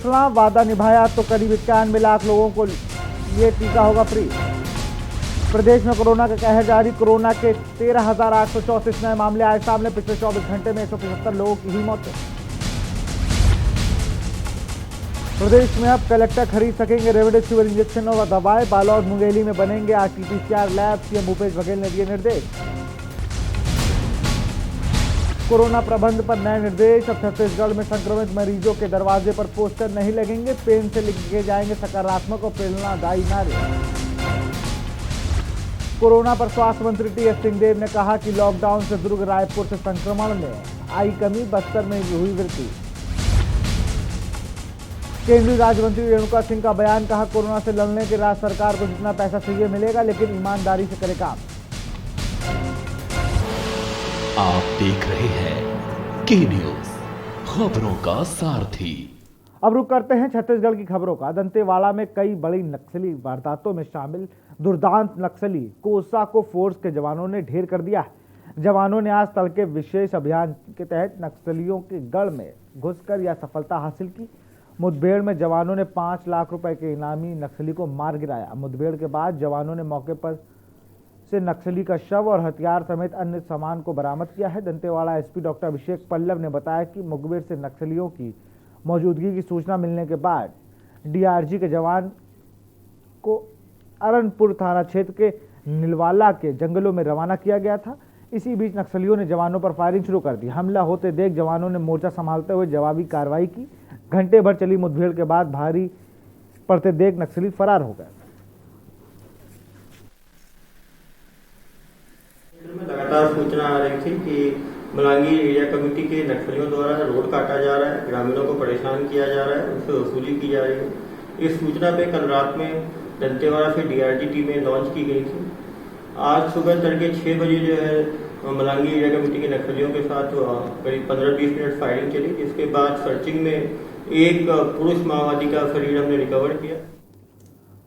घोषणा, वादा निभाया तो करीब 91 लाख लोगों को ये टीका होगा फ्री। प्रदेश में कोरोना का कहर जारी, कोरोना के 13,834 नए मामले आए सामने। पिछले 24 घंटे में 175 लोगों की हुई मौत। प्रदेश में अब कलेक्टर खरीद सकेंगे रेमडेसिविर इंजेक्शन और दवाएं। बालोद मुंगेली में बनेंगे RT-PCR lab, CM Bhupesh Baghel ने दिए निर्देश। कोरोना प्रबंध पर नए निर्देश, अब छत्तीसगढ़ में संक्रमित मरीजों के दरवाजे पर पोस्टर नहीं लगेंगे, पेन से लिखे जाएंगे सकारात्मक और प्रेरणादायी नारे। कोरोना पर स्वास्थ्य मंत्री टी.एस. सिंहदेव ने कहा कि लॉकडाउन से दुर्ग रायपुर से संक्रमण में आई कमी, बस्तर में हुई वृद्धि। केंद्रीय राज्य मंत्री रेणुका सिंह का बयान, कहा कोरोना से लड़ने के राज्य सरकार को जितना पैसा चाहिए मिलेगा, लेकिन ईमानदारी से करे काम। आप देख रहे हैं के न्यूज, खबरों का सारथी। अब रुक करते हैं छत्तीसगढ़ की खबरों का। दंतेवाड़ा में कई बड़ी नक्सली वारदातों में शामिल दुर्दांत नक्सली कोसा को फोर्स के जवानों ने ढेर कर दिया है। जवानों ने आज तड़के विशेष अभियान के तहत नक्सलियों के गढ़ में घुसकर यह सफलता हासिल की। मुठभेड़ में जवानों ने 5 लाख रुपए के इनामी नक्सली को मार गिराया। मुठभेड़ के बाद जवानों ने मौके पर से नक्सली का शव और हथियार समेत अन्य सामान को बरामद किया है। दंतेवाड़ा एसपी डॉक्टर अभिषेक पल्लव ने बताया कि मुखबिर से नक्सलियों की मौजूदगी की सूचना मिलने के बाद डीआरजी के जवान को अरनपुर थाना क्षेत्र के नीलवाला के जंगलों में रवाना किया गया था। इसी बीच नक्सलियों ने जवानों पर फायरिंग शुरू कर दी। हमला होते देख जवानों ने मोर्चा संभालते हुए जवाबी कार्रवाई की। घंटे भर चली मुठभेड़ के बाद भारी पड़ते देख नक्सली फरार हो गए। लगातार सूचना आ रही थी कि मलांगी एरिया कमेटी के नक्सलियों द्वारा रोड काटा जा रहा है, ग्रामीणों को परेशान किया जा रहा है, उनसे वसूली की जा रही है। इस सूचना पे कल रात में दंतेवाड़ा से डीआरजी टीमें लॉन्च की गई थी। आज सुबह तड़के 6 बजे जो है मलांगी एरिया कमेटी के नक्सलियों के साथ करीब 15-20 मिनट फायरिंग चली, जिसके बाद सर्चिंग में एक पुरुष माओवादी का शरीर हमने रिकवर किया।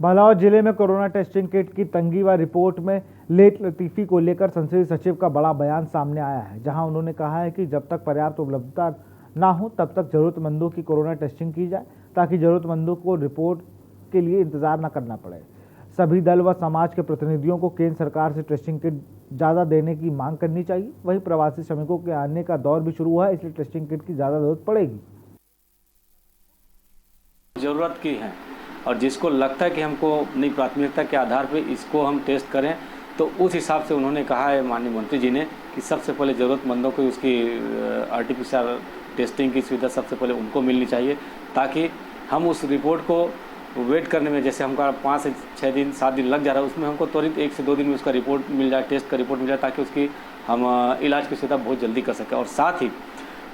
बालोद जिले में कोरोना टेस्टिंग किट की तंगी व रिपोर्ट में लेट लतीफी को लेकर संसदीय सचिव का बड़ा बयान सामने आया है, जहां उन्होंने कहा है कि जब तक पर्याप्त उपलब्धता ना हो तब तक जरूरतमंदों की कोरोना टेस्टिंग की जाए, ताकि जरूरतमंदों को रिपोर्ट के लिए इंतजार न करना पड़े। सभी दल व समाज के प्रतिनिधियों को केंद्र सरकार से टेस्टिंग किट ज़्यादा देने की मांग करनी चाहिए। वहीं प्रवासी श्रमिकों के आने का दौर भी शुरू हुआ है, इसलिए टेस्टिंग किट की ज़्यादा जरूरत पड़ेगी। ज़रूरत की है और जिसको लगता है कि हमको अपनी प्राथमिकता के आधार पर इसको हम टेस्ट करें, तो उस हिसाब से उन्होंने कहा है माननीय मंत्री जी ने कि सबसे पहले ज़रूरतमंदों को उसकी RT-PCR टेस्टिंग की सुविधा सबसे पहले उनको मिलनी चाहिए, ताकि हम उस रिपोर्ट को वेट करने में, जैसे हमका 5 से 6 दिन 7 दिन लग जा रहा है, उसमें हमको त्वरित 1 से 2 दिन में उसका रिपोर्ट मिल जाए, टेस्ट का रिपोर्ट मिल जाए, ताकि उसकी हम इलाज की सुविधा बहुत जल्दी कर सकें। और साथ ही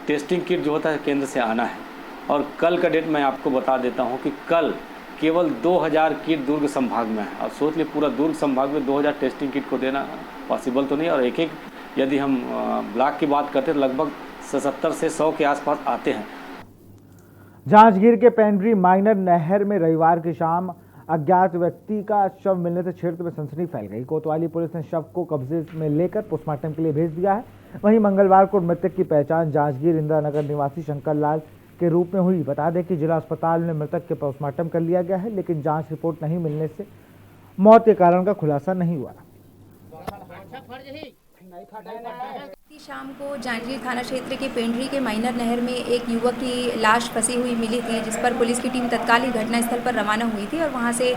टेस्टिंग किट जो होता है केंद्र से आना है, और कल का डेट मैं आपको बता देता हूँ कि कल केवल 2000 किट दुर्ग संभाग में है। और सोच लिए पूरा दुर्ग संभाग में 2000 टेस्टिंग किट को देना पॉसिबल तो नहीं, और एक यदि हम ब्लॉक की बात करते हैं तो लगभग 70 से 100 के आसपास आते हैं। जांजगीर के पेंड्री माइनर नहर में रविवार की शाम अज्ञात व्यक्ति का शव मिलने से क्षेत्र में सनसनी फैल गई। कोतवाली पुलिस ने शव को कब्जे में लेकर पोस्टमार्टम के लिए भेज दिया है। वहीं मंगलवार को मृतक की पहचान जांजगीर इंदिरा नगर निवासी शंकर लाल के रूप में हुई। बता दें कि जिला अस्पताल में मृतक के पोस्टमार्टम कर लिया गया है, लेकिन जांच रिपोर्ट नहीं मिलने से मौत के कारण का खुलासा नहीं हुआ। शाम को जांजगीर थाना क्षेत्र के पेंड्री के माइनर नहर में एक युवक की लाश फंसी हुई मिली थी, जिस पर पुलिस की टीम तत्काल ही घटनास्थल पर रवाना हुई थी और वहां से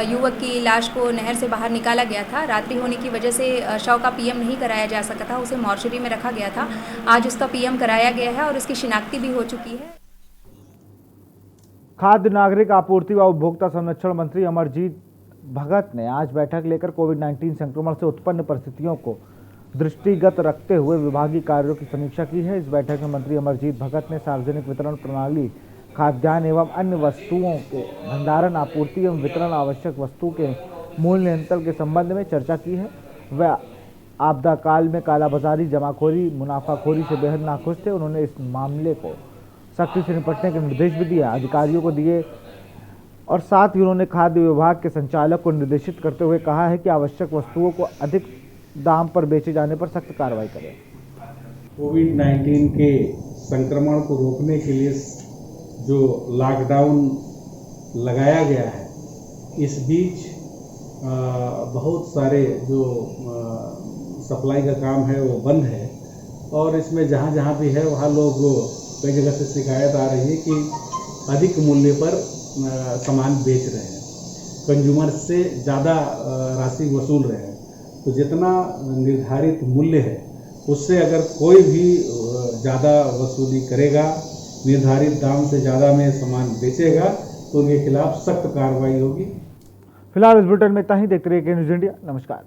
युवक की लाश को नहर से बाहर निकाला गया था। रात्रि होने की वजह से शव का पीएम नहीं कराया जा सका था, उसे मॉर्चरी में रखा गया था। आज उसका पीएम कराया गया है और उसकी शिनाख्ती भी हो चुकी है। खाद्य नागरिक आपूर्ति व उपभोक्ता संरक्षण मंत्री अमरजीत भगत ने आज बैठक लेकर कोविड-19 संक्रमण से उत्पन्न परिस्थितियों को दृष्टिगत रखते हुए विभागीय कार्यों की समीक्षा की है। इस बैठक में मंत्री अमरजीत भगत ने सार्वजनिक वितरण प्रणाली, खाद्यान्न एवं अन्य वस्तुओं के भंडारण, आपूर्ति एवं वितरण, आवश्यक वस्तु के मूल्य नियंत्रण के संबंध में चर्चा की है। वह आपदा काल में कालाबाजारी, जमाखोरी, मुनाफाखोरी से बेहद नाखुश थे। उन्होंने इस मामले को सख्ती से निपटने के निर्देश भी दिए, अधिकारियों को दिए और साथ ही उन्होंने खाद्य विभाग के संचालक को निर्देशित करते हुए कहा है कि आवश्यक वस्तुओं को अधिक दाम पर बेचे जाने पर सख्त कार्रवाई करें। कोविड-19 के संक्रमण को रोकने के लिए जो लॉकडाउन लगाया गया है, इस बीच बहुत सारे जो सप्लाई का काम है वो बंद है और इसमें जहाँ जहाँ भी है वहाँ लोग कई जगह से शिकायत आ रही है कि अधिक मूल्य पर सामान बेच रहे हैं, कंज्यूमर से ज़्यादा राशि वसूल रहे हैं। तो जितना निर्धारित मूल्य है उससे अगर कोई भी ज़्यादा वसूली करेगा, निर्धारित दाम से ज़्यादा में सामान बेचेगा तो उनके खिलाफ सख्त कार्रवाई होगी। फिलहाल इस बुलेटिन में इतना ही। देखते रहिए के न्यूज़ इंडिया। नमस्कार।